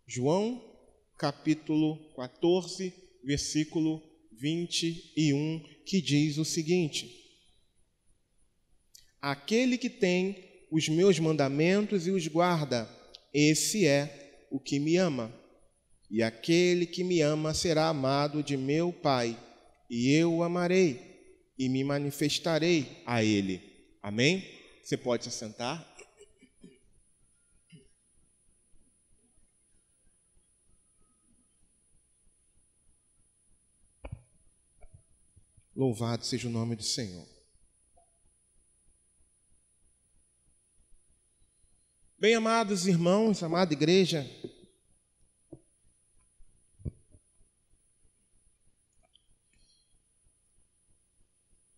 João, capítulo 14, versículo 21, que diz o seguinte: aquele que tem os meus mandamentos e os guarda, esse é o que me ama. E aquele que me ama será amado de meu Pai, e eu o amarei e me manifestarei a ele. Amém? Você pode se assentar. Louvado seja o nome do Senhor. Bem, amados irmãos, amada igreja,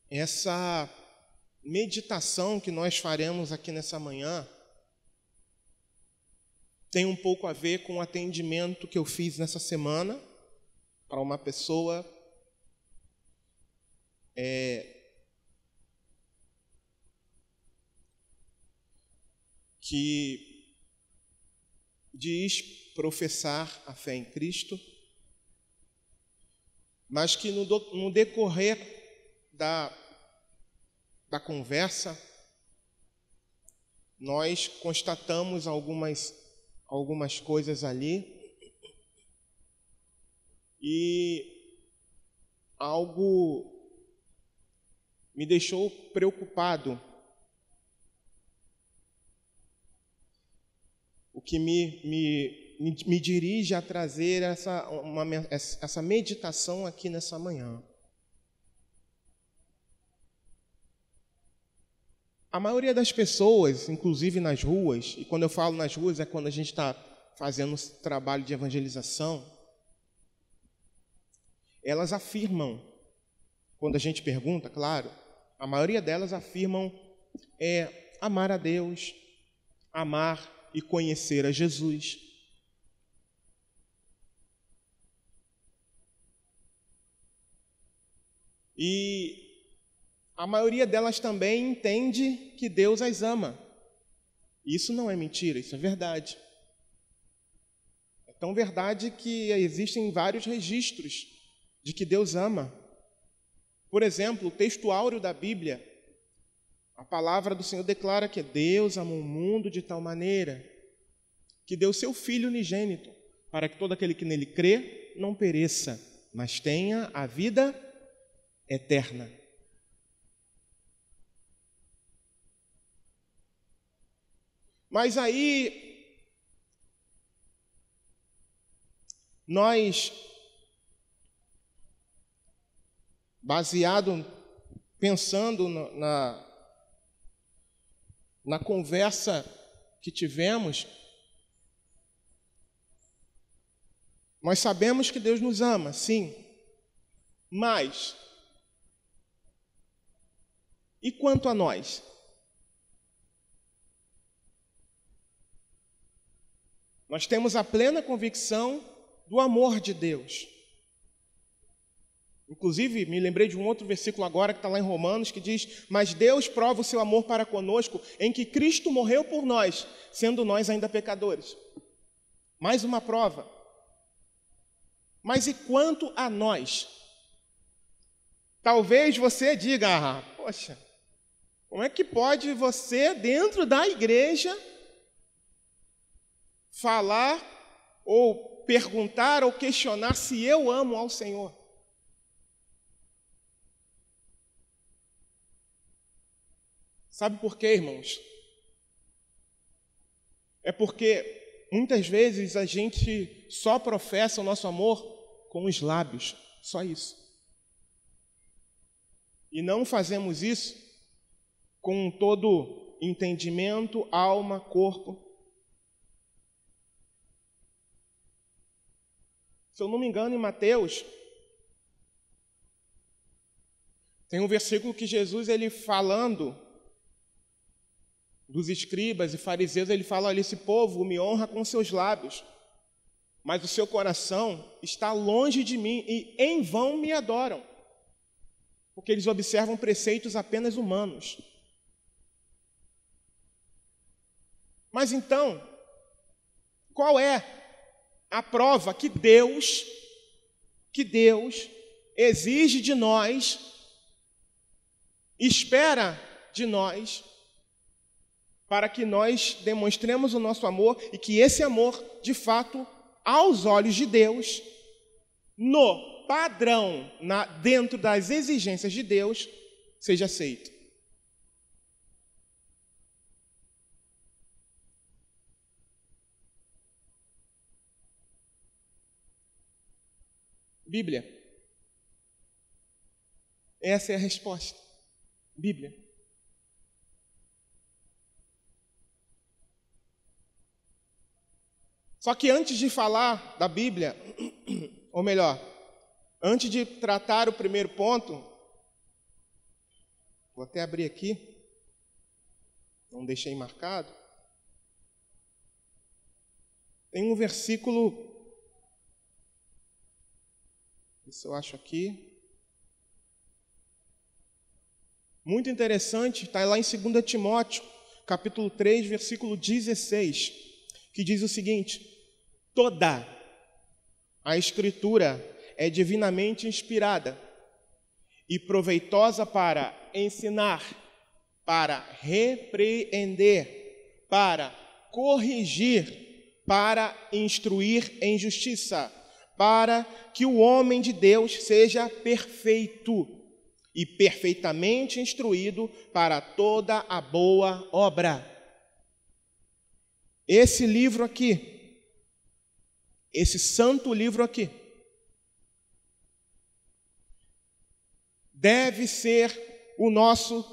essa meditação que nós faremos aqui nessa manhã tem um pouco a ver com o atendimento que eu fiz nessa semana para uma pessoa que diz professar a fé em Cristo, mas que no decorrer da conversa, nós constatamos algumas coisas ali e algo me deixou preocupado, o que me dirige a trazer essa meditação aqui nessa manhã. A maioria das pessoas, inclusive nas ruas, e quando eu falo nas ruas é quando a gente está fazendo trabalho de evangelização, elas afirmam, quando a gente pergunta, claro, a maioria delas afirmam amar a Deus, amar e conhecer a Jesus. E a maioria delas também entende que Deus as ama. Isso não é mentira, isso é verdade. É tão verdade que existem vários registros de que Deus ama. Por exemplo, o texto áureo da Bíblia, a palavra do Senhor declara que Deus amou o mundo de tal maneira que deu seu Filho unigênito, para que todo aquele que nele crê não pereça, mas tenha a vida eterna. Mas aí, nós, pensando na conversa que tivemos, nós sabemos que Deus nos ama, sim, mas e quanto a nós? Nós temos a plena convicção do amor de Deus. Inclusive, me lembrei de um outro versículo agora que está lá em Romanos, que diz: mas Deus prova o seu amor para conosco em que Cristo morreu por nós, sendo nós ainda pecadores. Mais uma prova. Mas e quanto a nós? Talvez você diga: poxa, como é que pode você, dentro da igreja, falar ou perguntar ou questionar se eu amo ao Senhor? Sabe por quê, irmãos? É porque muitas vezes a gente só professa o nosso amor com os lábios, só isso. E não fazemos isso com todo entendimento, alma, corpo. Se eu não me engano, em Mateus, tem um versículo que Jesus, ele falando dos escribas e fariseus, ele fala: olha, esse povo me honra com seus lábios, mas o seu coração está longe de mim e em vão me adoram, porque eles observam preceitos apenas humanos. Mas então, qual é a prova que Deus exige de nós, espera de nós, para que nós demonstremos o nosso amor e que esse amor, de fato, aos olhos de Deus, no padrão, dentro das exigências de Deus, seja aceito. Bíblia. Essa é a resposta. Bíblia. Só que antes de falar da Bíblia, ou melhor, antes de tratar o primeiro ponto, vou até abrir aqui, não deixei marcado, tem um versículo, isso eu acho aqui, muito interessante, está lá em 2 Timóteo, capítulo 3, versículo 16, que diz o seguinte: toda a Escritura é divinamente inspirada e proveitosa para ensinar, para repreender, para corrigir, para instruir em justiça, para que o homem de Deus seja perfeito e perfeitamente instruído para toda a boa obra. Esse livro aqui, esse santo livro aqui, deve ser o nosso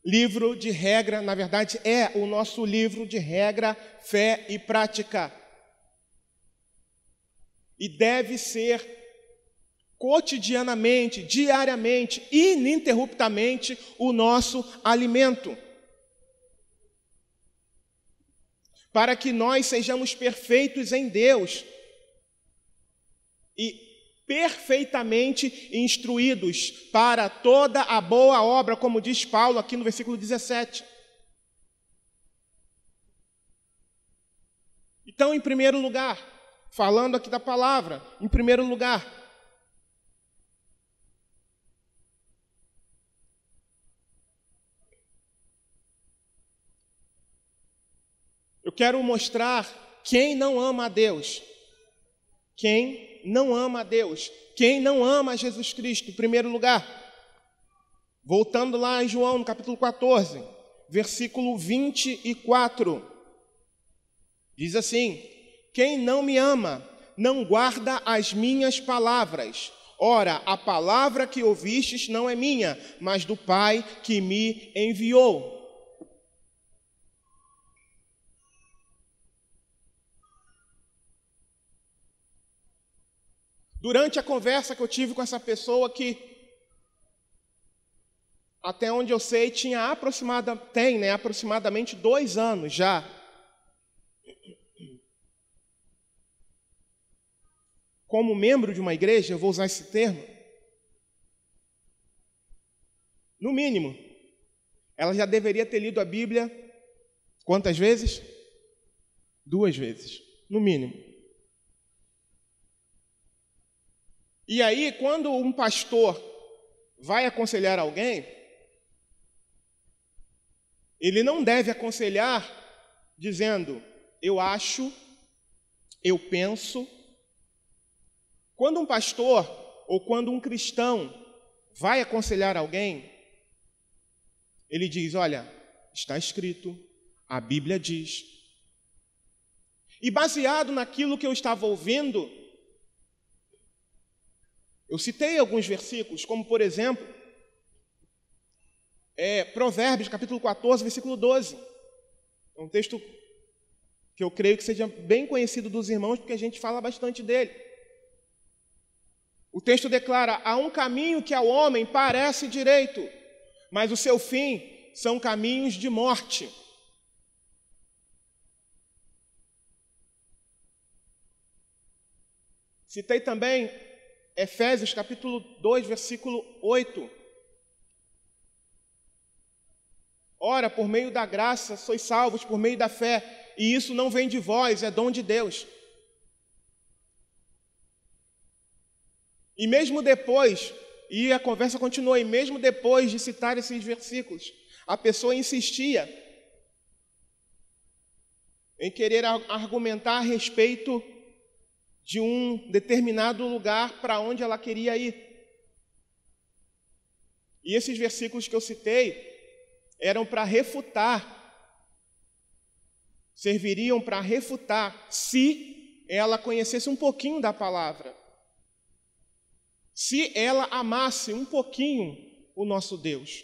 livro de regra, na verdade é o nosso livro de regra, fé e prática. E deve ser cotidianamente, diariamente, ininterruptamente o nosso alimento. Para que nós sejamos perfeitos em Deus e perfeitamente instruídos para toda a boa obra, como diz Paulo aqui no versículo 17. Então, em primeiro lugar, falando aqui da palavra, em primeiro lugar, eu quero mostrar quem não ama a Deus. Quem não ama a Deus. Quem não ama a Jesus Cristo, em primeiro lugar. Voltando lá em João, no capítulo 14, versículo 24. Diz assim: quem não me ama, não guarda as minhas palavras. Ora, a palavra que ouvistes não é minha, mas do Pai que me enviou. Durante a conversa que eu tive com essa pessoa que, até onde eu sei, tem aproximadamente 2 anos já. Como membro de uma igreja, eu vou usar esse termo, no mínimo, ela já deveria ter lido a Bíblia quantas vezes? 2 vezes, no mínimo. E aí, quando um pastor vai aconselhar alguém, ele não deve aconselhar dizendo, eu acho, eu penso. Quando um pastor ou quando um cristão vai aconselhar alguém, ele diz, olha, está escrito, a Bíblia diz. E baseado naquilo que eu estava ouvindo, eu citei alguns versículos, como por exemplo, Provérbios, capítulo 14, versículo 12. É um texto que eu creio que seja bem conhecido dos irmãos, porque a gente fala bastante dele. O texto declara, há um caminho que ao homem parece direito, mas o seu fim são caminhos de morte. Citei também Efésios, capítulo 2, versículo 8. Ora, por meio da graça sois salvos, por meio da fé, e isso não vem de vós, é dom de Deus. E mesmo depois, e a conversa continuou, e mesmo depois de citar esses versículos, a pessoa insistia em querer argumentar a respeito de um determinado lugar para onde ela queria ir. E esses versículos que eu citei eram para refutar, serviriam para refutar, se ela conhecesse um pouquinho da palavra, se ela amasse um pouquinho o nosso Deus.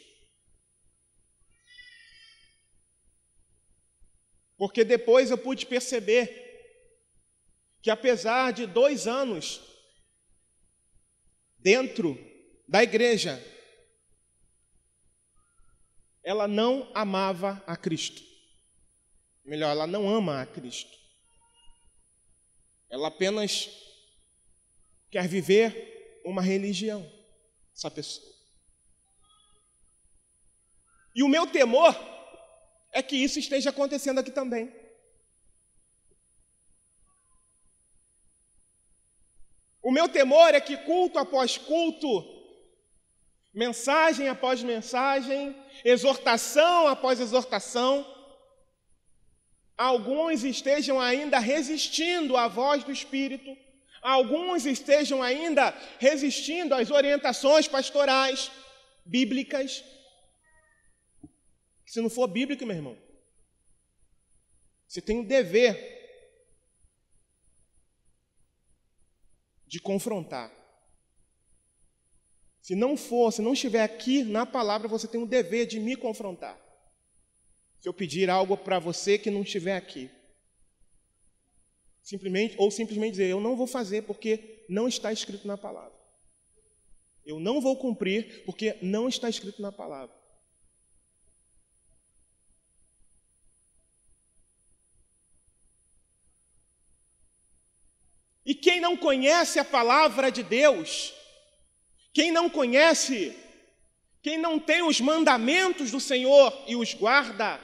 Porque depois eu pude perceber que, apesar de 2 anos dentro da igreja, ela não amava a Cristo. Melhor, ela não ama a Cristo. Ela apenas quer viver uma religião, essa pessoa. E o meu temor é que isso esteja acontecendo aqui também. O meu temor é que culto após culto, mensagem após mensagem, exortação após exortação, alguns estejam ainda resistindo à voz do Espírito, alguns estejam ainda resistindo às orientações pastorais, bíblicas. Se não for bíblico, meu irmão, você tem o dever de confrontar. Se não estiver aqui na palavra, você tem o dever de me confrontar. Se eu pedir algo para você que não estiver aqui. Simplesmente dizer, eu não vou fazer porque não está escrito na palavra. Eu não vou cumprir porque não está escrito na palavra. E quem não conhece a palavra de Deus, quem não conhece, quem não tem os mandamentos do Senhor e os guarda,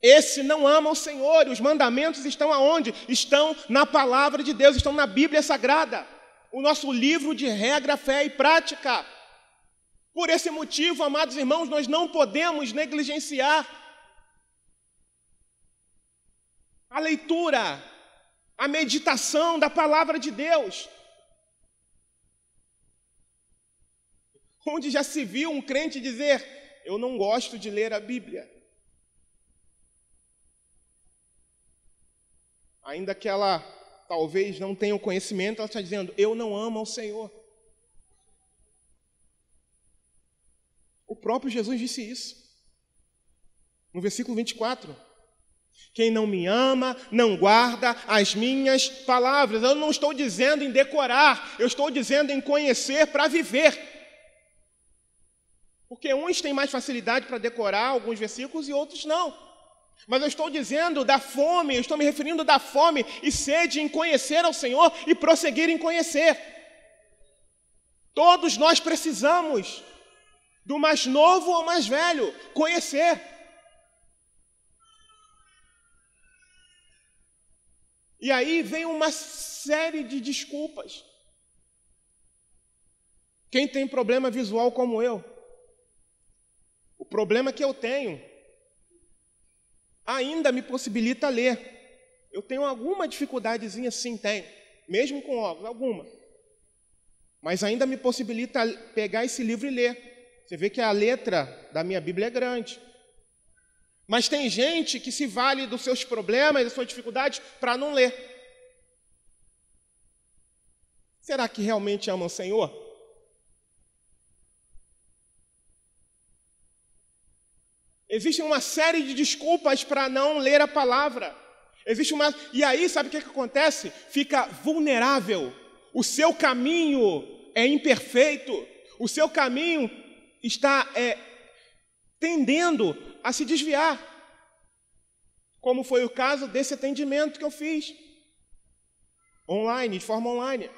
esse não ama o Senhor. E os mandamentos estão aonde? Estão na palavra de Deus, estão na Bíblia Sagrada, o nosso livro de regra, fé e prática. Por esse motivo, amados irmãos, nós não podemos negligenciar a leitura, a meditação da palavra de Deus. Onde já se viu um crente dizer, eu não gosto de ler a Bíblia. Ainda que ela talvez não tenha o conhecimento, ela está dizendo, eu não amo ao Senhor. O próprio Jesus disse isso. No versículo 24. Quem não me ama, não guarda as minhas palavras. Eu não estou dizendo em decorar, eu estou dizendo em conhecer para viver. Porque uns têm mais facilidade para decorar alguns versículos e outros não. Mas eu estou dizendo da fome, eu estou me referindo da fome e sede em conhecer ao Senhor e prosseguir em conhecer. Todos nós precisamos, do mais novo ao mais velho, conhecer. E aí vem uma série de desculpas. Quem tem problema visual como eu, o problema que eu tenho ainda me possibilita ler. Eu tenho alguma dificuldadezinha, sim, tenho, mesmo com óculos, alguma. Mas ainda me possibilita pegar esse livro e ler. Você vê que a letra da minha Bíblia é grande. Mas tem gente que se vale dos seus problemas, das suas dificuldades, para não ler. Será que realmente ama o Senhor? Existe uma série de desculpas para não ler a palavra. E aí, sabe o que acontece? Fica vulnerável. O seu caminho é imperfeito. O seu caminho está tendendo a se desviar, como foi o caso desse atendimento que eu fiz online, de forma online.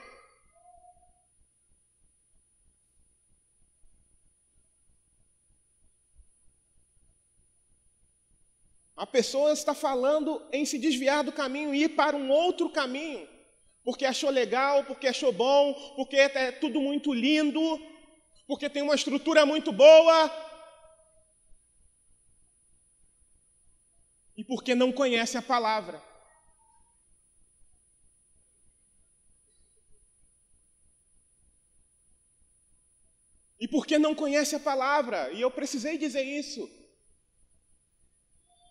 A pessoa está falando em se desviar do caminho e ir para um outro caminho, porque achou legal, porque achou bom, porque é tudo muito lindo, porque tem uma estrutura muito boa, e porque não conhece a palavra. E porque não conhece a palavra, e eu precisei dizer isso,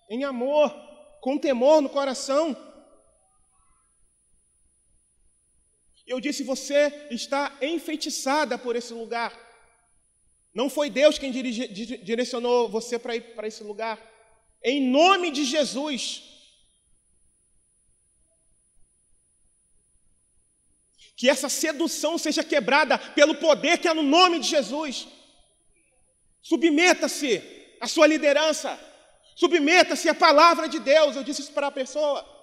em amor, com temor no coração. Eu disse, você está enfeitiçada por esse lugar. Não foi Deus quem direcionou você para ir para esse lugar. Em nome de Jesus. Que essa sedução seja quebrada pelo poder que há no nome de Jesus. Submeta-se à sua liderança. Submeta-se à palavra de Deus. Eu disse isso para a pessoa.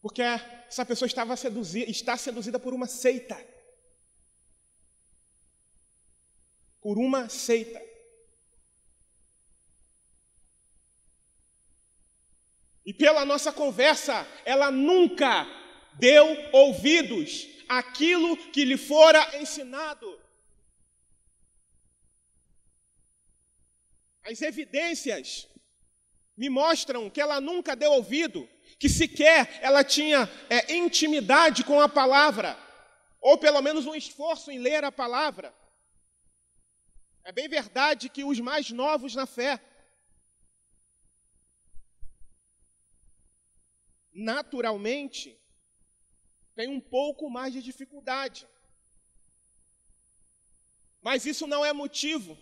Porque essa pessoa está seduzida por uma seita. Por uma seita. E pela nossa conversa, ela nunca deu ouvidos àquilo que lhe fora ensinado. As evidências me mostram que ela nunca deu ouvido, que sequer ela tinha intimidade com a palavra, ou pelo menos um esforço em ler a palavra. É bem verdade que os mais novos na fé, naturalmente, têm um pouco mais de dificuldade. Mas isso não é motivo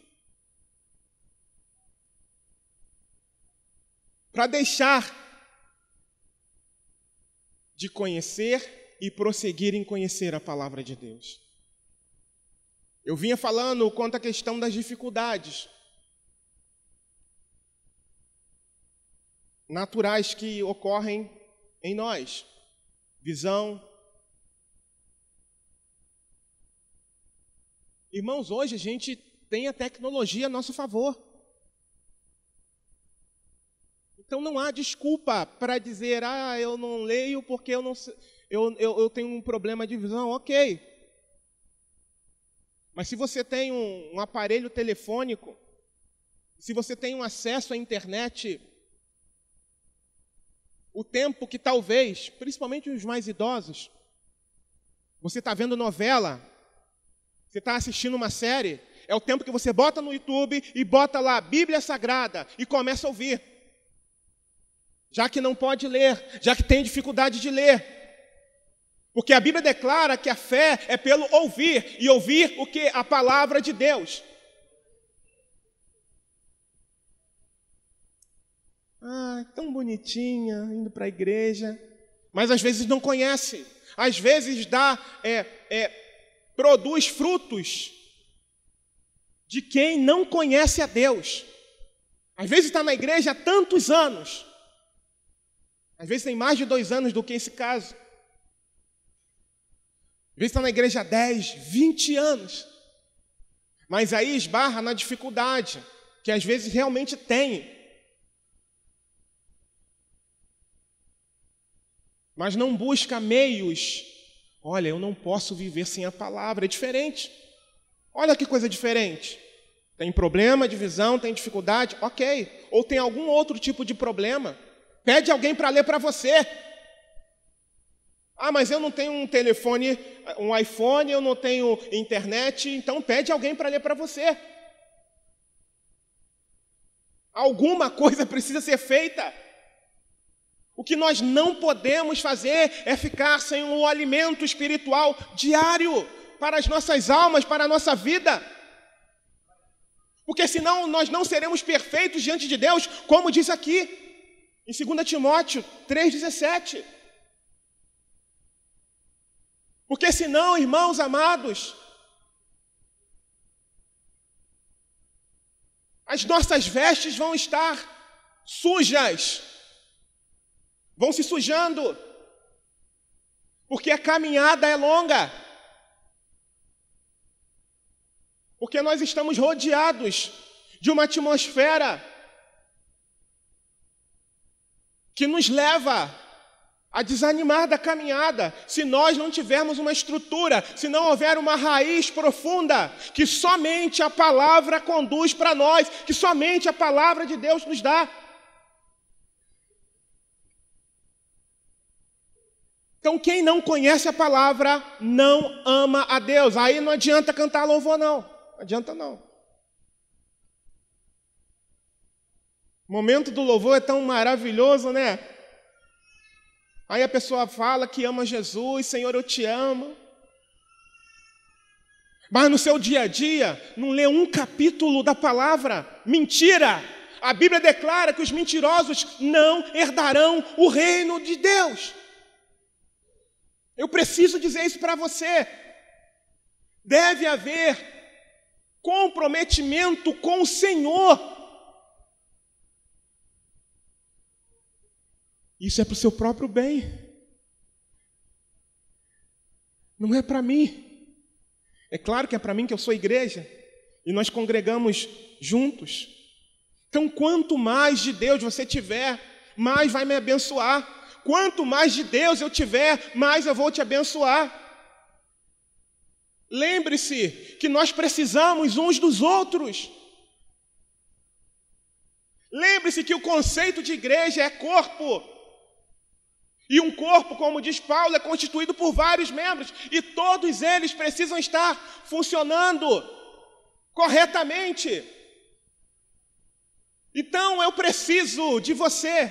para deixar de conhecer e prosseguir em conhecer a palavra de Deus. Eu vinha falando quanto à questão das dificuldades naturais que ocorrem em nós. Visão. Irmãos, hoje a gente tem a tecnologia a nosso favor. Então não há desculpa para dizer, eu não leio porque eu tenho um problema de visão. Ok. Mas se você tem um aparelho telefônico, se você tem um acesso à internet, o tempo que talvez, principalmente os mais idosos, você está vendo novela, você está assistindo uma série, é o tempo que você bota no YouTube e bota lá Bíblia Sagrada e começa a ouvir. Já que não pode ler, já que tem dificuldade de ler. Porque a Bíblia declara que a fé é pelo ouvir, e ouvir o quê? A palavra de Deus. Tão bonitinha, indo para a igreja, mas às vezes não conhece, às vezes produz frutos de quem não conhece a Deus. Às vezes está na igreja há tantos anos, às vezes tem mais de 2 anos do que esse caso. Às vezes está na igreja há 10, 20 anos. Mas aí esbarra na dificuldade, que às vezes realmente tem. Mas não busca meios. Olha, eu não posso viver sem a palavra. É diferente. Olha que coisa diferente. Tem problema de visão, tem dificuldade? Ok. Ou tem algum outro tipo de problema? Pede alguém para ler para você. Mas eu não tenho um telefone, um iPhone, eu não tenho internet, então pede alguém para ler para você. Alguma coisa precisa ser feita. O que nós não podemos fazer é ficar sem um alimento espiritual diário para as nossas almas, para a nossa vida. Porque senão nós não seremos perfeitos diante de Deus, como diz aqui em 2 Timóteo 3,17. Porque senão, irmãos amados, as nossas vestes vão estar sujas, vão se sujando, porque a caminhada é longa, porque nós estamos rodeados de uma atmosfera que nos leva a desanimar da caminhada, se nós não tivermos uma estrutura, se não houver uma raiz profunda, que somente a palavra conduz para nós, que somente a palavra de Deus nos dá. Então, quem não conhece a palavra, não ama a Deus. Aí não adianta cantar louvor, não. Não adianta, não. O momento do louvor é tão maravilhoso, né? Aí a pessoa fala que ama Jesus, Senhor, eu te amo. Mas no seu dia a dia, não lê um capítulo da palavra. Mentira! A Bíblia declara que os mentirosos não herdarão o reino de Deus. Eu preciso dizer isso para você. Deve haver comprometimento com o Senhor. Isso é para o seu próprio bem. Não é para mim. É claro que é para mim, que eu sou igreja. E nós congregamos juntos. Então, quanto mais de Deus você tiver, mais vai me abençoar. Quanto mais de Deus eu tiver, mais eu vou te abençoar. Lembre-se que nós precisamos uns dos outros. Lembre-se que o conceito de igreja é corpo. E um corpo, como diz Paulo, é constituído por vários membros. E todos eles precisam estar funcionando corretamente. Então eu preciso de você.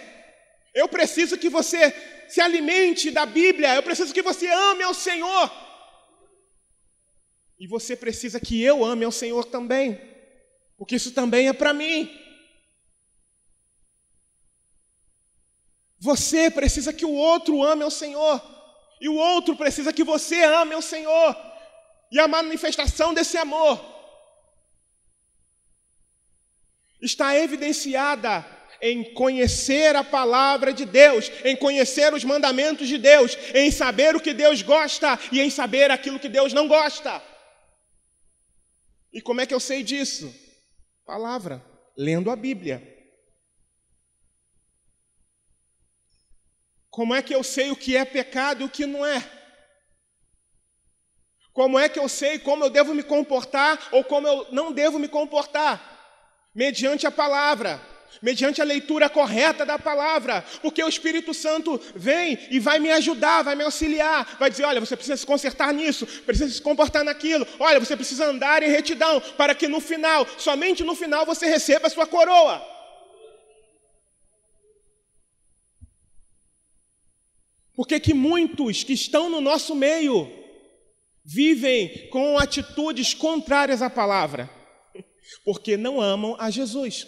Eu preciso que você se alimente da Bíblia. Eu preciso que você ame ao Senhor. E você precisa que eu ame ao Senhor também. Porque isso também é para mim. Você precisa que o outro ame ao Senhor. E o outro precisa que você ame ao Senhor. E a manifestação desse amor está evidenciada em conhecer a palavra de Deus, em conhecer os mandamentos de Deus, em saber o que Deus gosta e em saber aquilo que Deus não gosta. E como é que eu sei disso? Palavra, lendo a Bíblia. Como é que eu sei o que é pecado e o que não é? Como é que eu sei como eu devo me comportar ou como eu não devo me comportar? Mediante a palavra. Mediante a leitura correta da palavra, porque o Espírito Santo vem e vai me ajudar, vai me auxiliar, vai dizer, olha, você precisa se consertar nisso, precisa se comportar naquilo, olha, você precisa andar em retidão, para que no final, somente no final, você receba a sua coroa. Porque que muitos que estão no nosso meio vivem com atitudes contrárias à palavra, porque não amam a Jesus.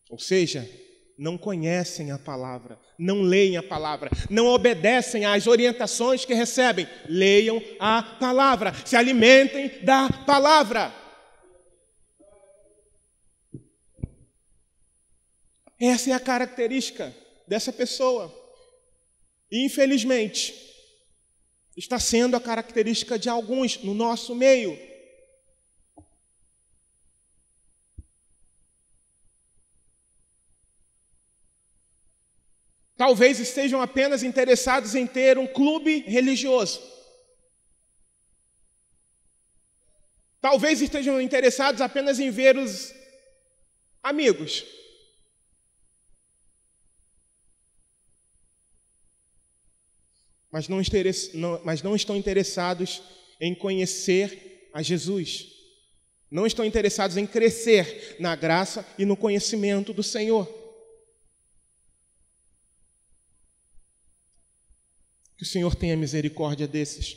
Ou seja, não conhecem a palavra, não leem a palavra, não obedecem às orientações que recebem. Leiam a palavra, se alimentem da palavra. Essa é a característica dessa pessoa. E, infelizmente, está sendo a característica de alguns no nosso meio. Talvez estejam apenas interessados em ter um clube religioso. Talvez estejam interessados apenas em ver os amigos. Mas não estão interessados em conhecer a Jesus. Não estão interessados em crescer na graça e no conhecimento do Senhor. Que o Senhor tenha misericórdia desses.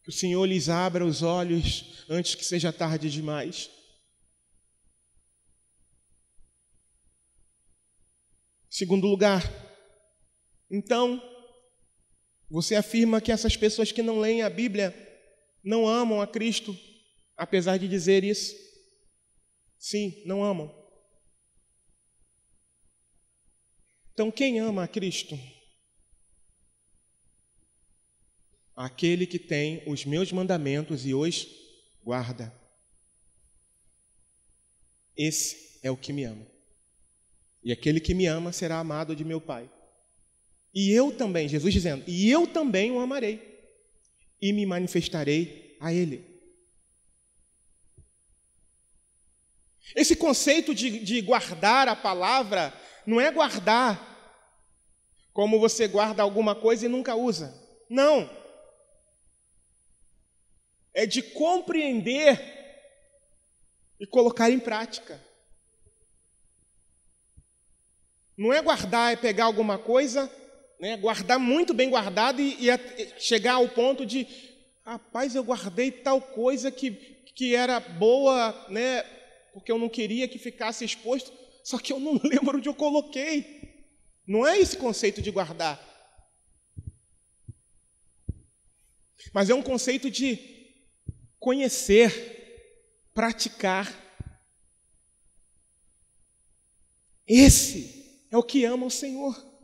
Que o Senhor lhes abra os olhos antes que seja tarde demais. Segundo lugar, então, você afirma que essas pessoas que não leem a Bíblia não amam a Cristo, apesar de dizer isso? Sim, não amam. Então, quem ama a Cristo? Aquele que tem os meus mandamentos e os guarda. esse é o que me ama. E aquele que me ama será amado de meu Pai. E eu também, Jesus dizendo, e eu também o amarei e me manifestarei a ele. Esse conceito de guardar a palavra não é guardar como você guarda alguma coisa e nunca usa. Não. É de compreender e colocar em prática. Não é guardar, é pegar alguma coisa, né, guardar muito bem guardado e chegar ao ponto de, rapaz, eu guardei tal coisa que era boa, né, porque eu não queria que ficasse exposto, só que eu não lembro onde eu coloquei. Não é esse conceito de guardar. Mas é um conceito de conhecer, praticar. Esse é o que ama o Senhor.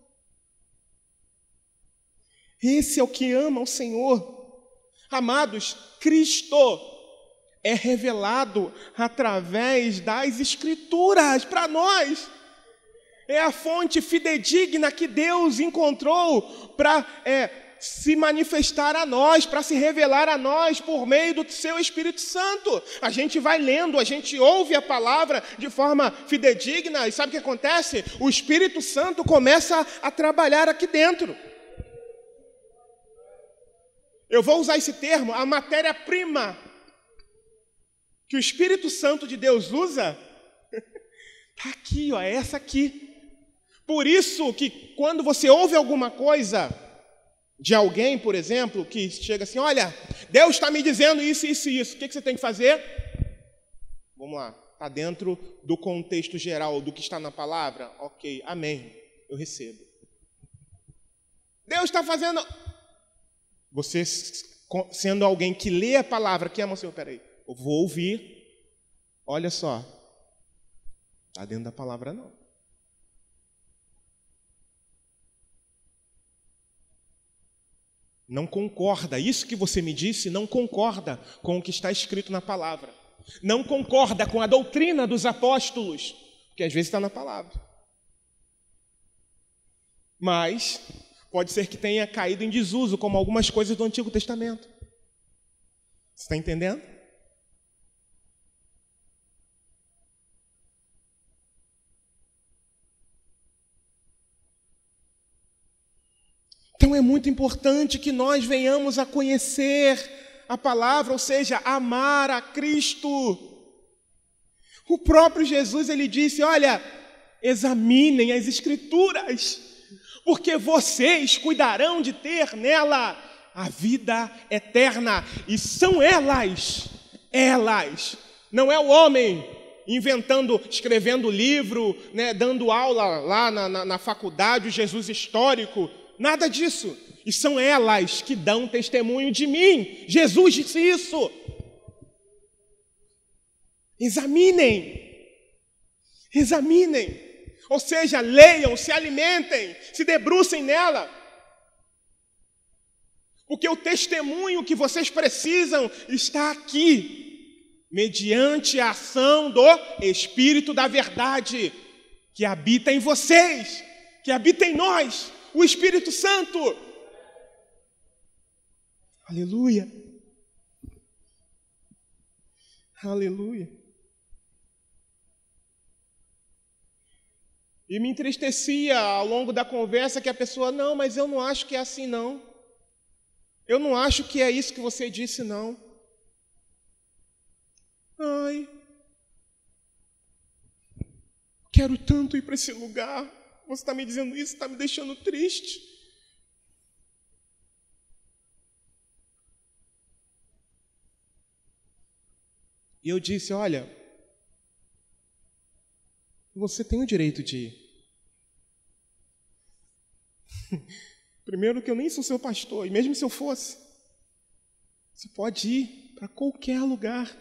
Esse é o que ama o Senhor. Amados, Cristo é revelado através das Escrituras para nós. É a fonte fidedigna que Deus encontrou para se manifestar a nós, para se revelar a nós por meio do seu Espírito Santo. A gente vai lendo, a gente ouve a palavra de forma fidedigna e sabe o que acontece? O Espírito Santo começa a trabalhar aqui dentro. Eu vou usar esse termo, a matéria-prima que o Espírito Santo de Deus usa, está aqui, ó, é essa aqui. Por isso que quando você ouve alguma coisa de alguém, por exemplo, que chega assim, olha, Deus está me dizendo isso, isso e isso, o que você tem que fazer? Vamos lá, está dentro do contexto geral do que está na palavra? Ok, amém, eu recebo. Deus está fazendo... Você, sendo alguém que lê a palavra, que ama o Senhor, peraí, eu vou ouvir, olha só, está dentro da palavra não. Não concorda, isso que você me disse não concorda com o que está escrito na palavra. Não concorda com a doutrina dos apóstolos, que às vezes está na palavra. Mas pode ser que tenha caído em desuso, como algumas coisas do Antigo Testamento. Você está entendendo? Então é muito importante que nós venhamos a conhecer a palavra, ou seja, amar a Cristo. O próprio Jesus, ele disse, olha, examinem as Escrituras, porque vocês cuidarão de ter nela a vida eterna. E são elas, não é o homem inventando, escrevendo livro, né, dando aula lá na faculdade, o Jesus histórico, nada disso. E são elas que dão testemunho de mim. Jesus disse isso. Examinem. Ou seja, leiam, se alimentem, se debrucem nela. Porque o testemunho que vocês precisam está aqui, mediante a ação do Espírito da Verdade, que habita em vocês, que habita em nós, o Espírito Santo. Aleluia. Aleluia. E me entristecia ao longo da conversa que a pessoa, não, mas eu não acho que é assim, não. Eu não acho que é isso que você disse, não. Ai, quero tanto ir para esse lugar. Você está me dizendo isso, está me deixando triste. E eu disse, olha, você tem o direito de ir. Primeiro que eu nem sou seu pastor, e mesmo se eu fosse, você pode ir para qualquer lugar.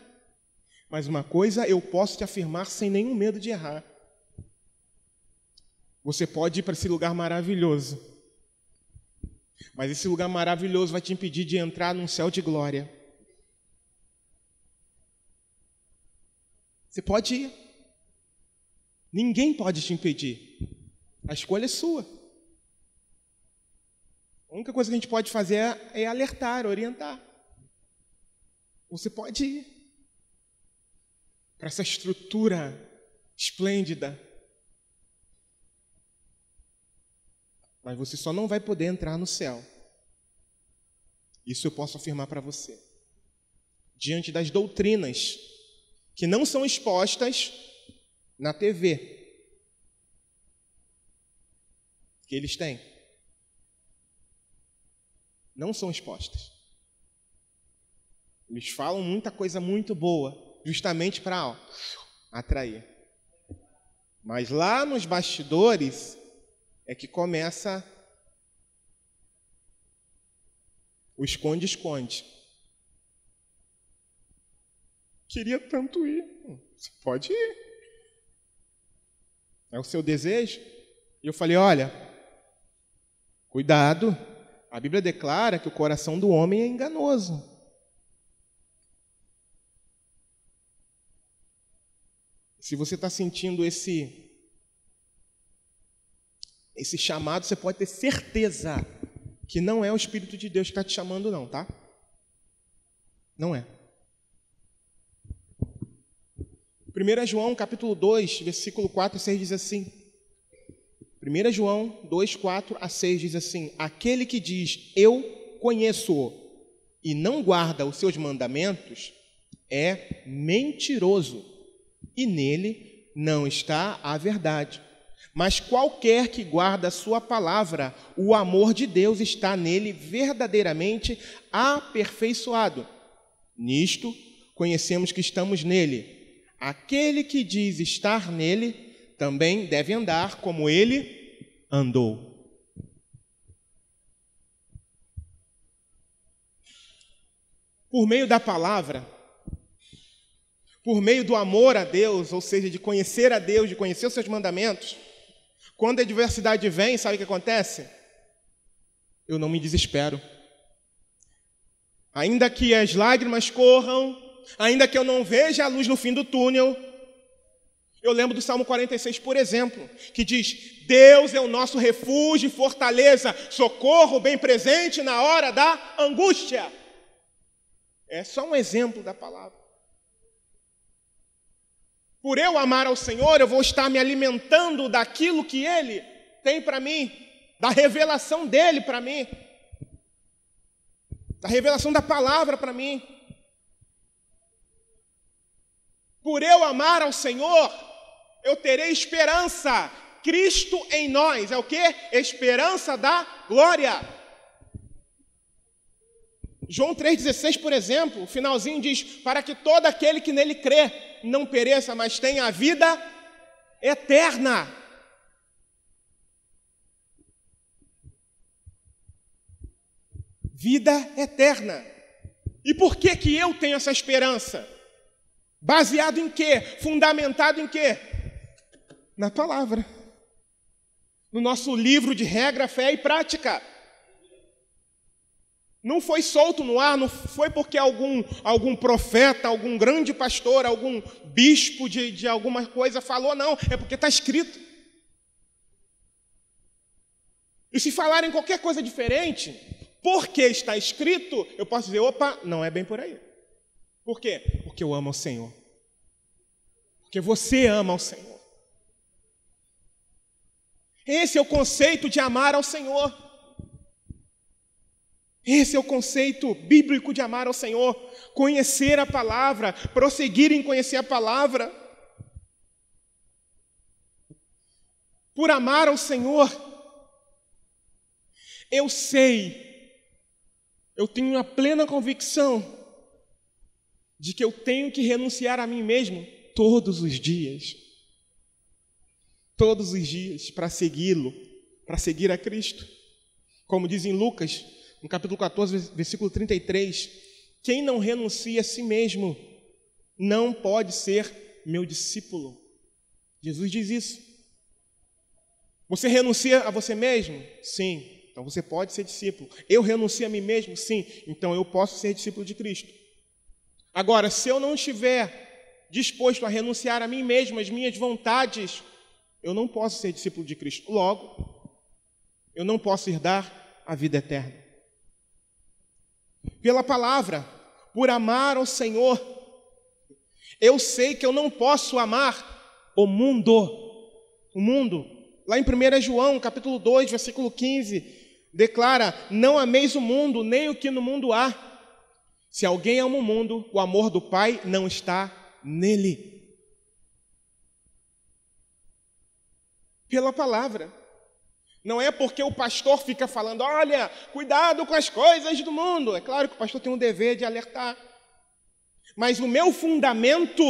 Mas uma coisa eu posso te afirmar sem nenhum medo de errar. Você pode ir para esse lugar maravilhoso. Mas esse lugar maravilhoso vai te impedir de entrar num céu de glória. Você pode ir. Ninguém pode te impedir. A escolha é sua. A única coisa que a gente pode fazer é alertar, orientar. Você pode ir para essa estrutura esplêndida. Mas você só não vai poder entrar no céu. Isso eu posso afirmar para você. Diante das doutrinas que não são expostas na TV. Que eles têm. Não são expostas. Eles falam muita coisa muito boa, justamente para atrair. Mas lá nos bastidores é que começa o esconde-esconde. Queria tanto ir. Você pode ir. É o seu desejo? E eu falei, olha, cuidado. A Bíblia declara que o coração do homem é enganoso. Se você está sentindo esse chamado, você pode ter certeza que não é o Espírito de Deus que está te chamando, não, tá? Não é. 1 João, capítulo 2, versículo 4 a 6 diz assim. 1 João 2, 4 a 6 diz assim: aquele que diz, eu conheço-o, e não guarda os seus mandamentos, é mentiroso, e nele não está a verdade. Mas qualquer que guarda a sua palavra, o amor de Deus está nele verdadeiramente aperfeiçoado. Nisto conhecemos que estamos nele. Aquele que diz estar nele, também deve andar como ele andou. Por meio da palavra, por meio do amor a Deus, ou seja, de conhecer a Deus, de conhecer os seus mandamentos, quando a adversidade vem, sabe o que acontece? Eu não me desespero. Ainda que as lágrimas corram, ainda que eu não veja a luz no fim do túnel, eu lembro do Salmo 46, por exemplo, que diz, Deus é o nosso refúgio e fortaleza, socorro bem presente na hora da angústia. É só um exemplo da palavra. Por eu amar ao Senhor, eu vou estar me alimentando daquilo que Ele tem para mim, da revelação dEle para mim, da revelação da palavra para mim. Por eu amar ao Senhor, eu terei esperança. Cristo em nós é o quê? Esperança da glória. João 3,16, por exemplo, o finalzinho diz, para que todo aquele que nele crê não pereça, mas tenha a vida eterna. Vida eterna. E por que que eu tenho essa esperança? Baseado em quê? Fundamentado em quê? Na palavra. No nosso livro de regra, fé e prática. Não foi solto no ar, não foi porque algum profeta, algum grande pastor, algum bispo de alguma coisa falou, não. É porque está escrito. E se falarem qualquer coisa diferente, porque está escrito, eu posso dizer, opa, não é bem por aí. Por quê? Porque eu amo ao Senhor. Porque você ama ao Senhor. Esse é o conceito de amar ao Senhor. Esse é o conceito bíblico de amar ao Senhor. Conhecer a palavra, prosseguir em conhecer a palavra. Por amar ao Senhor, eu sei, eu tenho a plena convicção de que eu tenho que renunciar a mim mesmo todos os dias. Todos os dias, para segui-lo, para seguir a Cristo. Como diz em Lucas, no capítulo 14, versículo 33, quem não renuncia a si mesmo não pode ser meu discípulo. Jesus diz isso. Você renuncia a você mesmo? Sim. Então você pode ser discípulo. Eu renuncio a mim mesmo? Sim. Então eu posso ser discípulo de Cristo. Agora, se eu não estiver disposto a renunciar a mim mesmo, as minhas vontades, eu não posso ser discípulo de Cristo. Logo, eu não posso herdar a vida eterna. Pela palavra, por amar ao Senhor, eu sei que eu não posso amar o mundo. O mundo. Lá em 1 João, capítulo 2, versículo 15, declara: não ameis o mundo, nem o que no mundo há. Se alguém ama o mundo, o amor do Pai não está nele. Pela palavra. Não é porque o pastor fica falando: olha, cuidado com as coisas do mundo. É claro que o pastor tem um dever de alertar. Mas o meu fundamento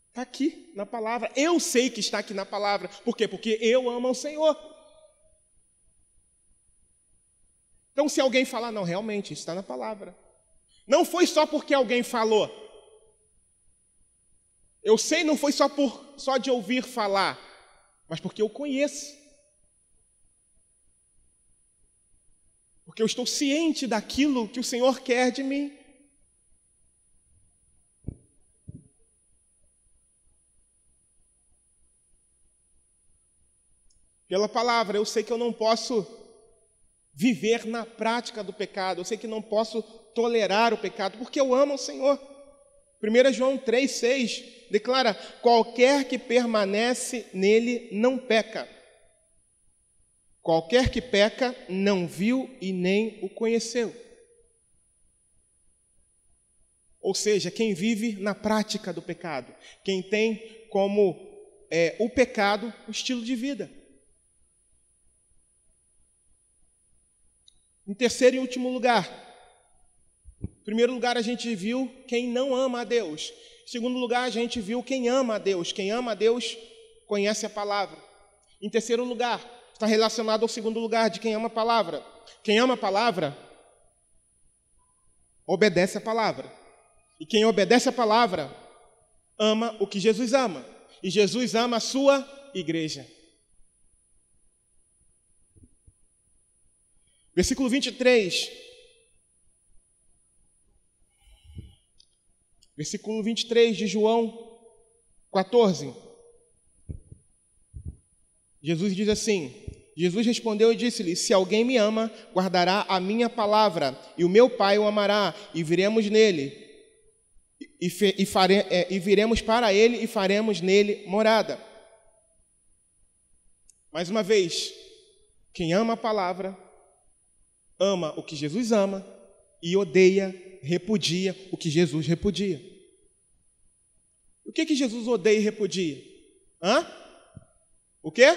está aqui na palavra. Eu sei que está aqui na palavra. Por quê? Porque eu amo o Senhor. Então, se alguém falar: não, realmente, isso está na palavra. Não foi só porque alguém falou. Eu sei, não foi só de ouvir falar, mas porque eu conheço. Porque eu estou ciente daquilo que o Senhor quer de mim. Pela palavra, eu sei que eu não posso viver na prática do pecado. Eu sei que não posso tolerar o pecado, porque eu amo o Senhor. 1 João 3,6 declara: qualquer que permanece nele não peca. Qualquer que peca não viu e nem o conheceu. Ou seja, quem vive na prática do pecado, quem tem como o pecado o estilo de vida. Em terceiro e último lugar, em primeiro lugar a gente viu quem não ama a Deus. Em segundo lugar a gente viu quem ama a Deus. Quem ama a Deus conhece a palavra. Em terceiro lugar, está relacionado ao segundo lugar de quem ama a palavra. Quem ama a palavra, obedece a palavra. E quem obedece a palavra, ama o que Jesus ama. E Jesus ama a sua igreja. Versículo 23. Versículo 23 de João 14. Jesus diz assim: Jesus respondeu e disse-lhe: se alguém me ama, guardará a minha palavra, e o meu Pai o amará, e viremos nele, e viremos para ele e faremos nele morada. Mais uma vez, quem ama a palavra, ama o que Jesus ama e odeia, repudia o que Jesus repudia. O que Jesus odeia e repudia? O quê?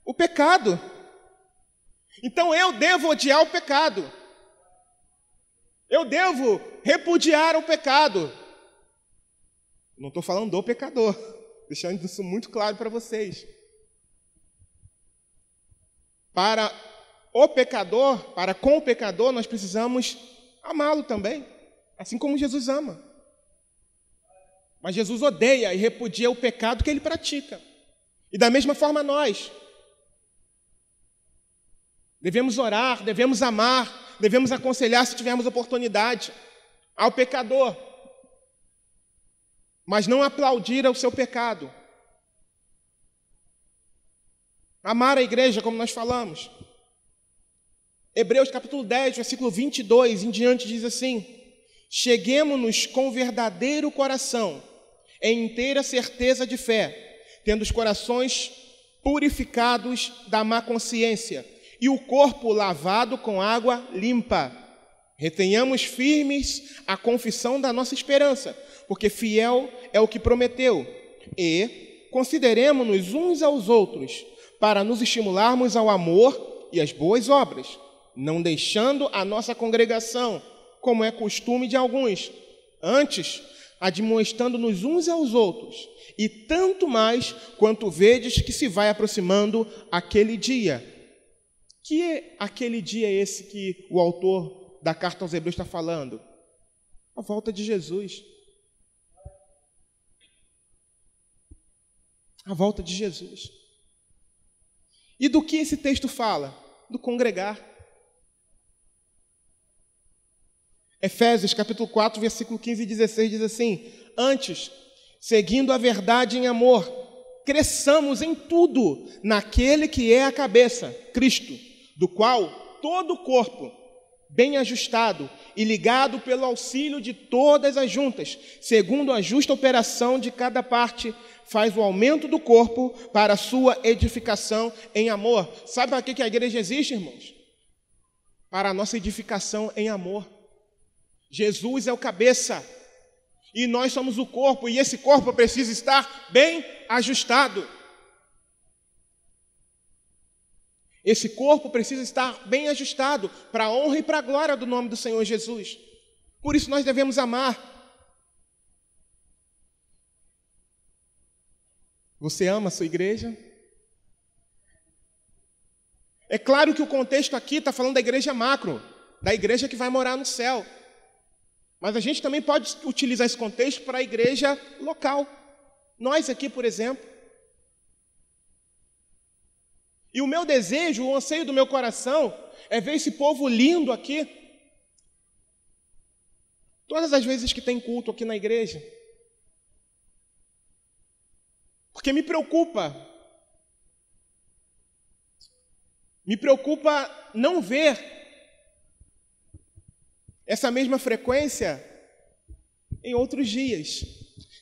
O pecado. Então eu devo odiar o pecado. Eu devo repudiar o pecado. Não estou falando do pecador, deixando isso muito claro para vocês. Para com o pecador, nós precisamos amá-lo também, assim como Jesus ama. Mas Jesus odeia e repudia o pecado que ele pratica. E da mesma forma nós. Devemos orar, devemos amar, devemos aconselhar se tivermos oportunidade ao pecador. Mas não aplaudir ao seu pecado. Amar a igreja, como nós falamos. Hebreus capítulo 10, versículo 22 em diante diz assim: cheguemo-nos com verdadeiro coração, em inteira certeza de fé, tendo os corações purificados da má consciência e o corpo lavado com água limpa. Retenhamos firmes a confissão da nossa esperança, porque fiel é o que prometeu. E consideremo-nos uns aos outros, para nos estimularmos ao amor e às boas obras, não deixando a nossa congregação, como é costume de alguns, antes admoestando-nos uns aos outros, e tanto mais quanto vedes que se vai aproximando aquele dia. Que aquele dia é esse que o autor da carta aos Hebreus está falando? A volta de Jesus. A volta de Jesus. E do que esse texto fala? Do congregar. Efésios capítulo 4, versículo 15 e 16 diz assim: antes, seguindo a verdade em amor, cresçamos em tudo naquele que é a cabeça, Cristo, do qual todo o corpo, bem ajustado e ligado pelo auxílio de todas as juntas, segundo a justa operação de cada parte, faz o aumento do corpo para a sua edificação em amor. Sabe para que a igreja existe, irmãos? Para a nossa edificação em amor. Jesus é o cabeça e nós somos o corpo, e esse corpo precisa estar bem ajustado. Esse corpo precisa estar bem ajustado para a honra e para a glória do nome do Senhor Jesus. Por isso nós devemos amar. Você ama a sua igreja? É claro que o contexto aqui está falando da igreja macro, da igreja que vai morar no céu. Mas a gente também pode utilizar esse contexto para a igreja local. Nós aqui, por exemplo. E o meu desejo, o anseio do meu coração é ver esse povo lindo aqui. Todas as vezes que tem culto aqui na igreja. Porque me preocupa não ver essa mesma frequência em outros dias.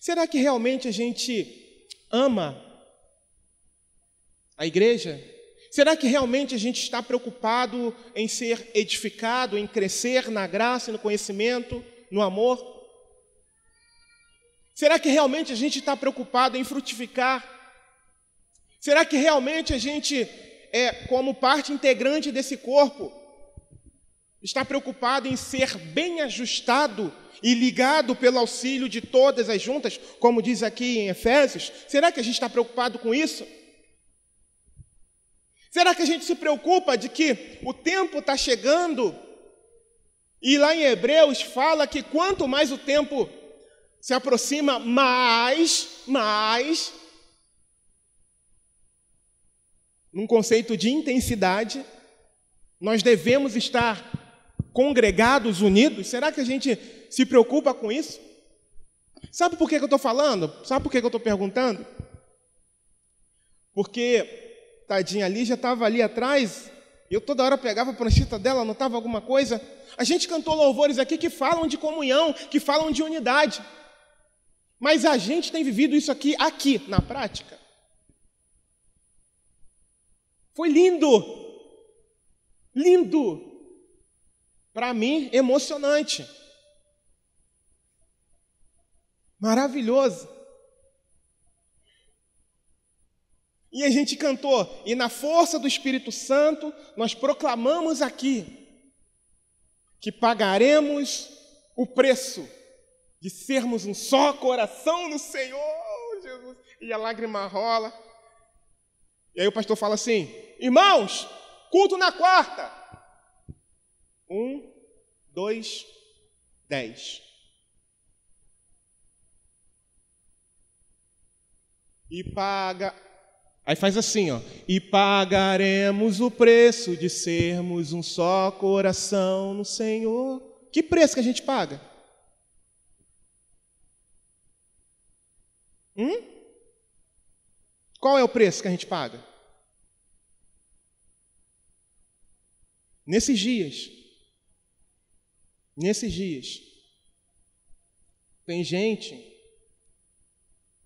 Será que realmente a gente ama a igreja? Será que realmente a gente está preocupado em ser edificado, em crescer na graça e no conhecimento, no amor? Será que realmente a gente está preocupado em frutificar? Será que realmente a gente, como parte integrante desse corpo, está preocupado em ser bem ajustado e ligado pelo auxílio de todas as juntas, como diz aqui em Efésios? Será que a gente está preocupado com isso? Será que a gente se preocupa de que o tempo está chegando? E lá em Hebreus fala que quanto mais o tempo se aproxima, mais, num conceito de intensidade, nós devemos estar congregados, unidos. Será que a gente se preocupa com isso? Sabe por que eu estou falando? Sabe por que eu estou perguntando? Porque tadinha ali, já estava ali atrás, eu toda hora pegava a prancheta dela, anotava alguma coisa. A gente cantou louvores aqui que falam de comunhão, que falam de unidade. Mas a gente tem vivido isso aqui, na prática. Foi lindo. Lindo. Para mim, emocionante. Maravilhoso. E a gente cantou, e na força do Espírito Santo, nós proclamamos aqui que pagaremos o preço de sermos um só coração no Senhor, Jesus. E a lágrima rola. E aí o pastor fala assim: irmãos, culto na quarta. 1, 2, 10. E paga... Aí faz assim, ó. E pagaremos o preço de sermos um só coração no Senhor. Que preço que a gente paga? Qual é o preço que a gente paga? Nesses dias, tem gente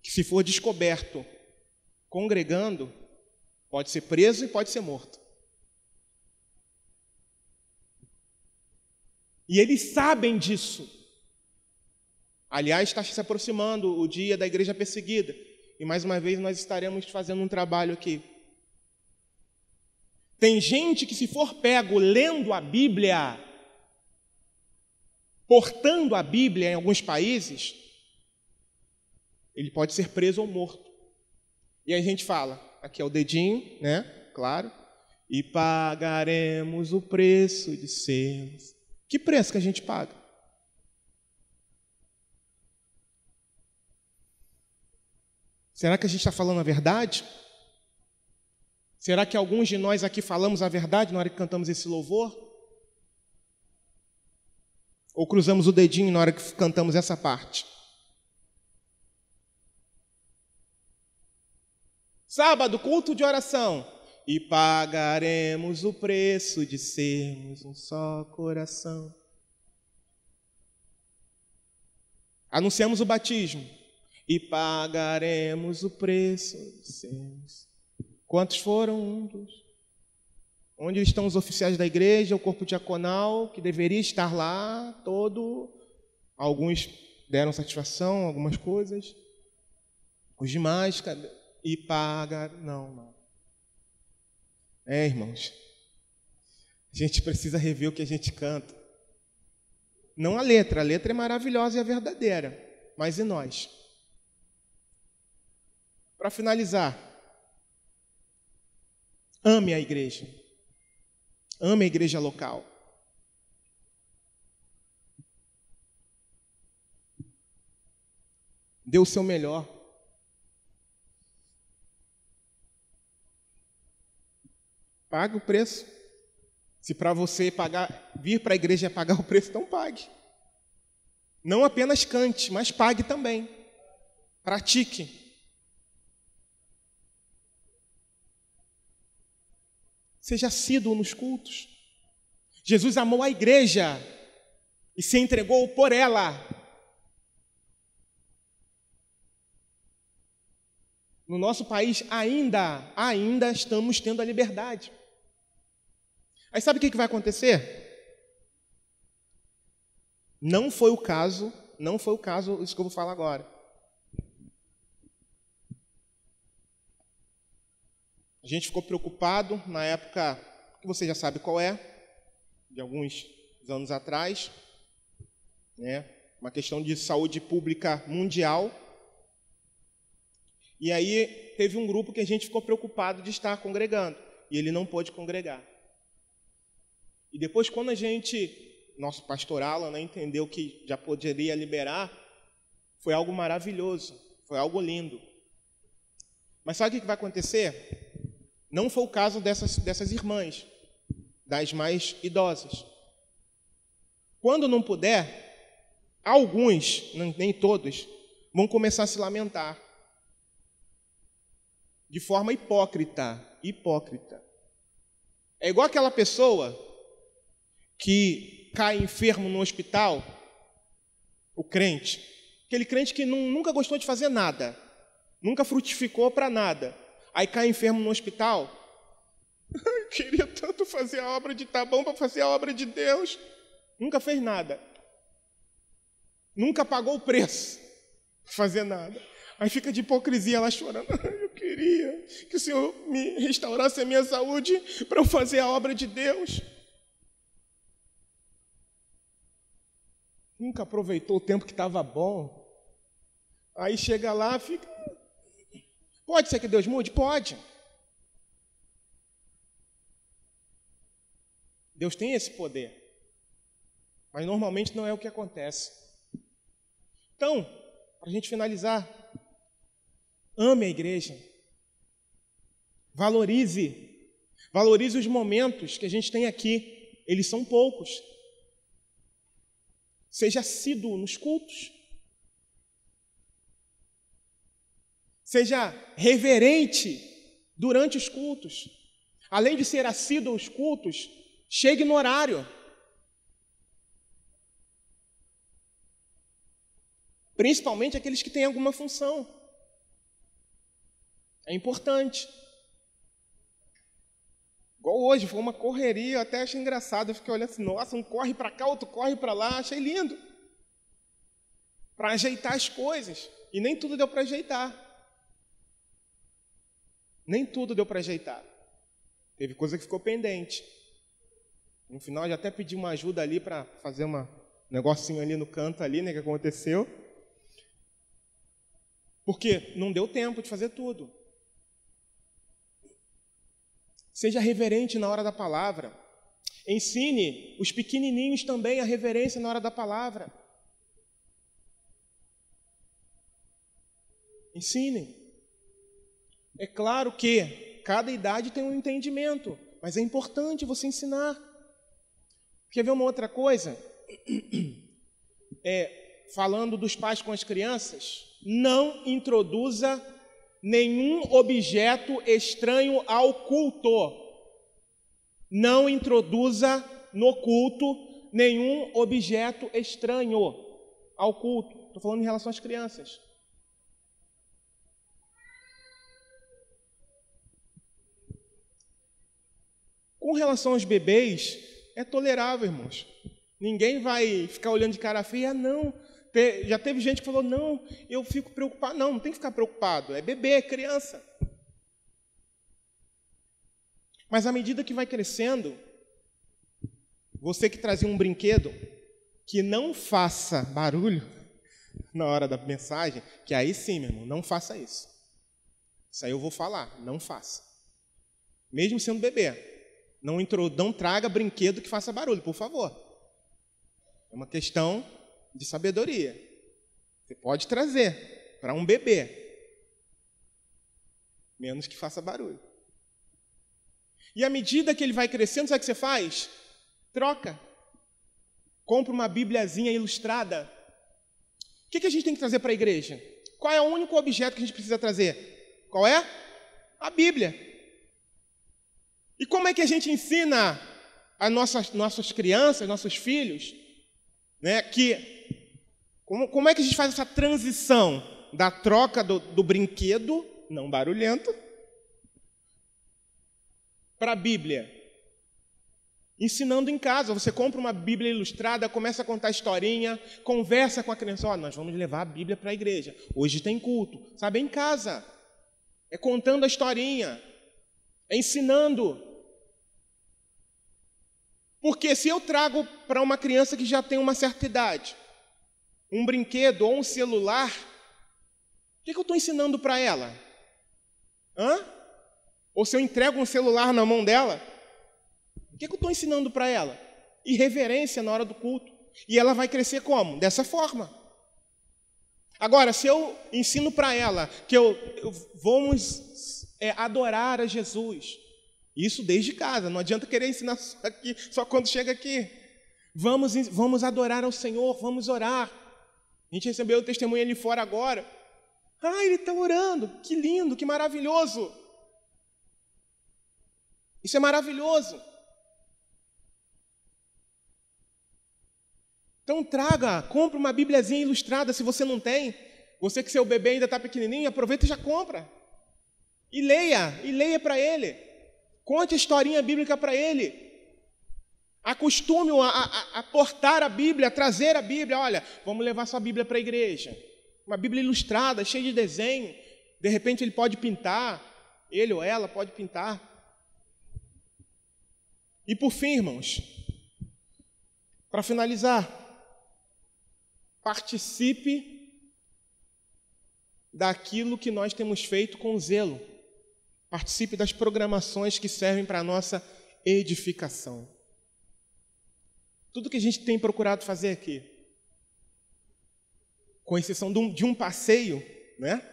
que, se for descoberto congregando, pode ser preso e pode ser morto. E eles sabem disso. Aliás, está se aproximando o dia da igreja perseguida. E mais uma vez nós estaremos fazendo um trabalho aqui. Tem gente que, se for pego lendo a Bíblia, portando a Bíblia em alguns países, ele pode ser preso ou morto. E aí a gente fala, aqui é o dedinho, né? Claro. E pagaremos o preço de sermos. Que preço que a gente paga? Será que a gente está falando a verdade? Será que alguns de nós aqui falamos a verdade na hora que cantamos esse louvor? Ou cruzamos o dedinho na hora que cantamos essa parte? Sábado, culto de oração. E pagaremos o preço de sermos um só coração. Anunciamos o batismo. E pagaremos o preço de sermos. Quantos foram? Um, dois. Onde estão os oficiais da igreja, o corpo diaconal, que deveria estar lá, todo. Alguns deram satisfação, algumas coisas. Os demais, cadê? E paga. Não. Irmãos. A gente precisa rever o que a gente canta. Não a letra é maravilhosa e é verdadeira. Mas e nós? Para finalizar, ame a igreja. Ame a igreja local. Dê o seu melhor. Pague o preço. Se para você vir para a igreja é pagar o preço, então pague. Não apenas cante, mas pague também. Pratique. Seja assíduo nos cultos. Jesus amou a igreja e se entregou por ela. No nosso país ainda estamos tendo a liberdade. Aí sabe o que vai acontecer? Não foi o caso isso que eu vou falar agora. A gente ficou preocupado na época, que você já sabe qual é, de alguns anos atrás, né? Uma questão de saúde pública mundial. E aí teve um grupo que a gente ficou preocupado de estar congregando, e ele não pôde congregar. E depois, quando nosso pastor Alan, entendeu que já poderia liberar, foi algo maravilhoso, foi algo lindo. Mas sabe o que vai acontecer? Não foi o caso dessas irmãs, das mais idosas. Quando não puder, alguns, nem todos, vão começar a se lamentar. De forma hipócrita. É igual aquela pessoa que cai enfermo no hospital, o crente. Aquele crente que nunca gostou de fazer nada, nunca frutificou para nada. Aí cai enfermo no hospital. Eu queria tanto fazer a obra de tá bom para fazer a obra de Deus. Nunca fez nada. Nunca pagou o preço para fazer nada. Aí fica de hipocrisia lá chorando. Eu queria que o Senhor me restaurasse a minha saúde para eu fazer a obra de Deus. Nunca aproveitou o tempo que estava bom. Aí chega lá, fica... Pode ser que Deus mude? Pode. Deus tem esse poder. Mas normalmente não é o que acontece. Então, para a gente finalizar, ame a igreja. Valorize os momentos que a gente tem aqui. Eles são poucos. Seja assíduo nos cultos. Seja reverente durante os cultos. Além de ser assíduo aos cultos, chegue no horário. Principalmente aqueles que têm alguma função. É importante. Igual hoje, foi uma correria, eu até achei engraçado. Eu fiquei olhando assim, nossa, um corre para cá, outro corre para lá. Achei lindo. Para ajeitar as coisas. E nem tudo deu para ajeitar. Nem tudo deu para ajeitar. Teve coisa que ficou pendente. No final, eu já até pedi uma ajuda ali para fazer um negocinho ali no canto ali, que aconteceu. Porque não deu tempo de fazer tudo. Seja reverente na hora da palavra. Ensine os pequenininhos também a reverência na hora da palavra. Ensinem. É claro que cada idade tem um entendimento, mas é importante você ensinar. Quer ver uma outra coisa? Falando dos pais com as crianças, não introduza nenhum objeto estranho ao culto. Não introduza no culto nenhum objeto estranho ao culto. Estou falando em relação às crianças. Com relação aos bebês, é tolerável, irmãos. Ninguém vai ficar olhando de cara feia, não. Já teve gente que falou, não, eu fico preocupado. Não, não tem que ficar preocupado. É bebê, é criança. Mas à medida que vai crescendo, você que trazia um brinquedo que não faça barulho na hora da mensagem, que aí sim, meu irmão, não faça isso. Isso aí eu vou falar, não faça. Mesmo sendo bebê. Não traga brinquedo que faça barulho, por favor. É uma questão de sabedoria. Você pode trazer para um bebê, menos que faça barulho. E à medida que ele vai crescendo, sabe o que você faz? Troca. Compra uma bibliazinha ilustrada. O que a gente tem que trazer para a igreja? Qual é o único objeto que a gente precisa trazer? Qual é? A Bíblia. E como é que a gente ensina as nossas crianças, nossos filhos, né, como é que a gente faz essa transição da troca do brinquedo, não barulhento, para a Bíblia? Ensinando em casa. Você compra uma Bíblia ilustrada, começa a contar historinha, conversa com a criança. Nós vamos levar a Bíblia para a igreja. Hoje tem culto. Sabe, em casa. É contando a historinha. É ensinando. Porque se eu trago para uma criança que já tem uma certa idade, um brinquedo ou um celular, o que eu estou ensinando para ela? Ou se eu entrego um celular na mão dela, o que eu estou ensinando para ela? Irreverência na hora do culto. E ela vai crescer como? Dessa forma. Agora, se eu ensino para ela que vamos adorar a Jesus, isso desde casa, não adianta querer ensinar só quando chega aqui. Vamos adorar ao Senhor, vamos orar. A gente recebeu o testemunho ali fora agora. Ele está orando, que lindo, que maravilhoso. Isso é maravilhoso. Então compra uma bibliazinha ilustrada, se você não tem. Você que seu bebê ainda está pequenininho, aproveita e já compra. E leia para ele. Conte a historinha bíblica para ele. Acostume-o a portar a Bíblia, a trazer a Bíblia. Olha, vamos levar sua Bíblia para a igreja. Uma Bíblia ilustrada, cheia de desenho. De repente ele pode pintar. Ele ou ela pode pintar. E por fim, irmãos, para finalizar, participe daquilo que nós temos feito com zelo. Participe das programações que servem para a nossa edificação. Tudo que a gente tem procurado fazer aqui, com exceção de um passeio, né,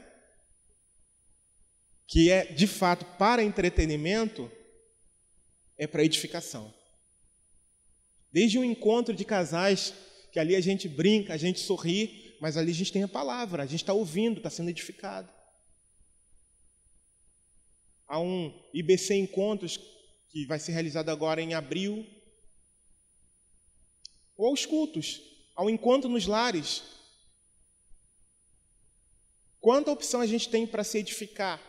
que é de fato para entretenimento, é para edificação. Desde um encontro de casais, que ali a gente brinca, a gente sorri, mas ali a gente tem a palavra, a gente está ouvindo, está sendo edificado. Há um IBC Encontros, que vai ser realizado agora em abril. Ou aos cultos, ao encontro nos lares. Quanta opção a gente tem para se edificar,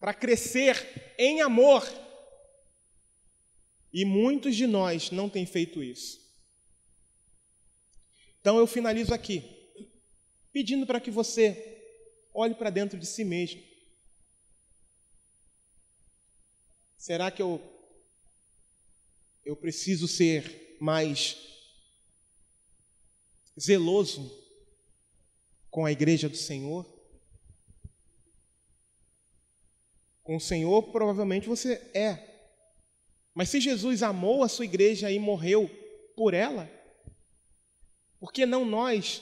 para crescer em amor. E muitos de nós não têm feito isso. Então eu finalizo aqui, pedindo para que você olhe para dentro de si mesmo. Será que eu preciso ser mais zeloso com a igreja do Senhor? Com o Senhor, provavelmente você é. Mas se Jesus amou a sua igreja e morreu por ela, por que não nós?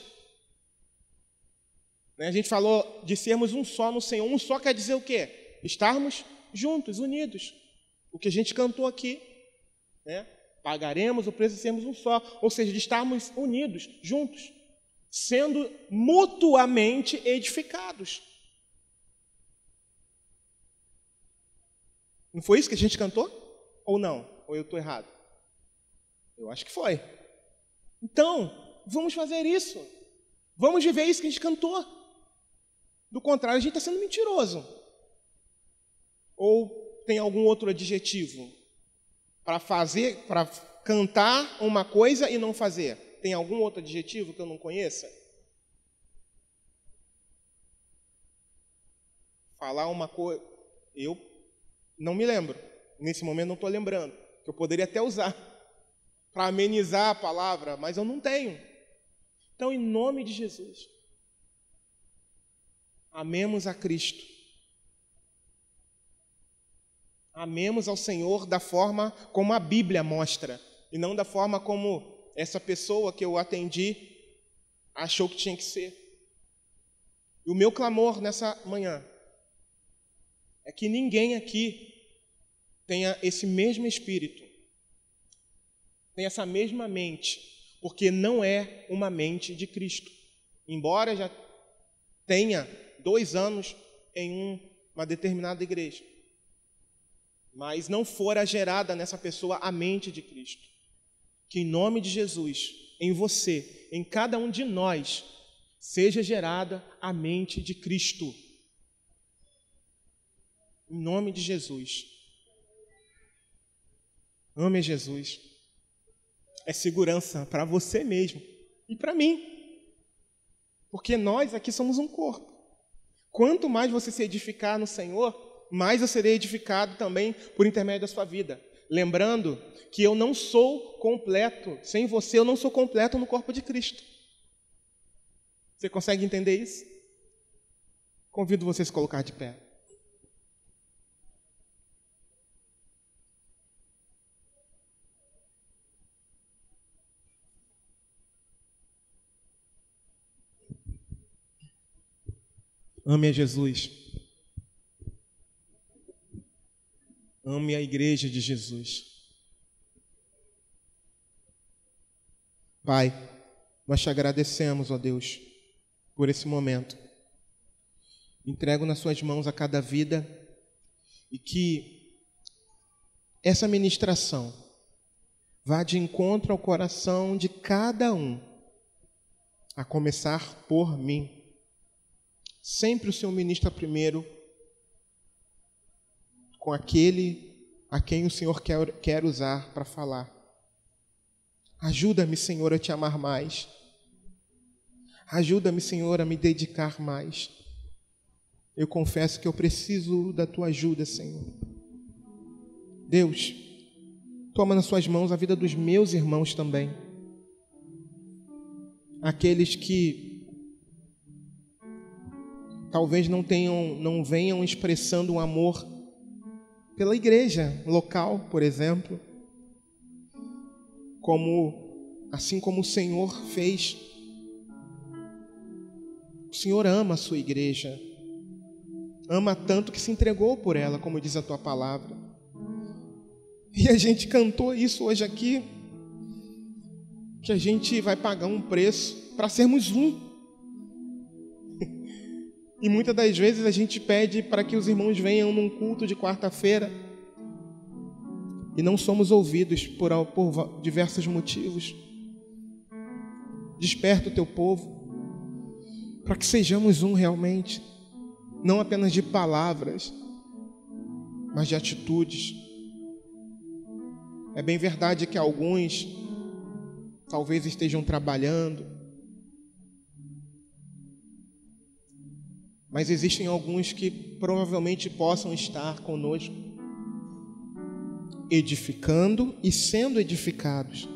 A gente falou de sermos um só no Senhor. Um só quer dizer o quê? Estarmos juntos, unidos. O que a gente cantou aqui, né? Pagaremos o preço de sermos um só. Ou seja, de estarmos unidos, juntos, sendo mutuamente edificados. Não foi isso que a gente cantou? Ou não? Ou eu estou errado? Eu acho que foi. Então, vamos fazer isso. Vamos viver isso que a gente cantou. Do contrário, a gente está sendo mentiroso. Ou tem algum outro adjetivo para cantar uma coisa e não fazer? Tem algum outro adjetivo que eu não conheça? Falar uma coisa... Eu não me lembro. Nesse momento não estou lembrando. Que eu poderia até usar para amenizar a palavra, mas eu não tenho. Então, em nome de Jesus, amemos a Cristo. Amemos ao Senhor da forma como a Bíblia mostra, e não da forma como essa pessoa que eu atendi achou que tinha que ser. E o meu clamor nessa manhã é que ninguém aqui tenha esse mesmo espírito, tenha essa mesma mente, porque não é uma mente de Cristo. Embora já tenha 2 anos em uma determinada igreja, mas não fora gerada nessa pessoa a mente de Cristo. Que em nome de Jesus, em você, em cada um de nós, seja gerada a mente de Cristo. Em nome de Jesus. Ame a Jesus. É segurança para você mesmo e para mim. Porque nós aqui somos um corpo. Quanto mais você se edificar no Senhor, mais eu serei edificado também por intermédio da sua vida. Lembrando que eu não sou completo. Sem você, eu não sou completo no corpo de Cristo. Você consegue entender isso? Convido você a se colocar de pé. Ame a Jesus. Ame a igreja de Jesus. Pai, nós te agradecemos, ó Deus, por esse momento. Entrego nas suas mãos a cada vida e que essa ministração vá de encontro ao coração de cada um, a começar por mim. Sempre o Senhor ministra primeiro com aquele a quem o Senhor quer usar para falar. Ajuda-me, Senhor, a te amar mais. Ajuda-me, Senhor, a me dedicar mais. Eu confesso que eu preciso da tua ajuda, Senhor. Deus, toma nas suas mãos a vida dos meus irmãos também. Aqueles que talvez não venham expressando um amor pela igreja local, por exemplo, assim como o Senhor fez. O Senhor ama a sua igreja, ama tanto que se entregou por ela, como diz a tua palavra. E a gente cantou isso hoje aqui, que a gente vai pagar um preço para sermos um. E muitas das vezes a gente pede para que os irmãos venham num culto de quarta-feira e não somos ouvidos por diversos motivos. Desperta o teu povo para que sejamos um realmente, não apenas de palavras, mas de atitudes. É bem verdade que alguns talvez estejam trabalhando, mas existem alguns que provavelmente possam estar conosco, edificando e sendo edificados.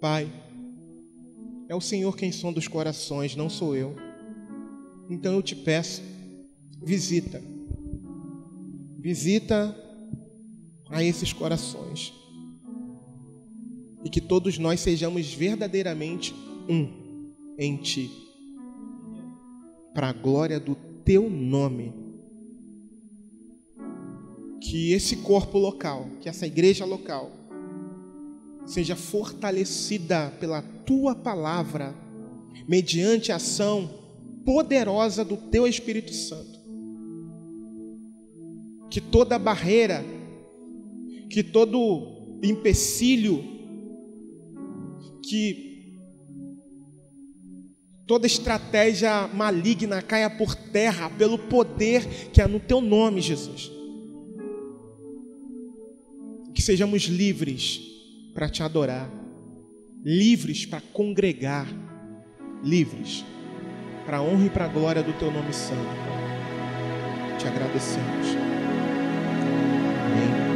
Pai, é o Senhor quem sonda os corações, não sou eu. Então eu te peço, visita a esses corações, e que todos nós sejamos verdadeiramente um em Ti, para a glória do Teu nome. Que esse corpo local, que essa igreja local, seja fortalecida pela Tua palavra, mediante a ação poderosa do Teu Espírito Santo. que toda barreira, que todo empecilho, que toda estratégia maligna caia por terra pelo poder que há no teu nome, Jesus. Que sejamos livres para te adorar, livres para congregar, livres para a honra e para a glória do teu nome santo. Te agradecemos. Amém.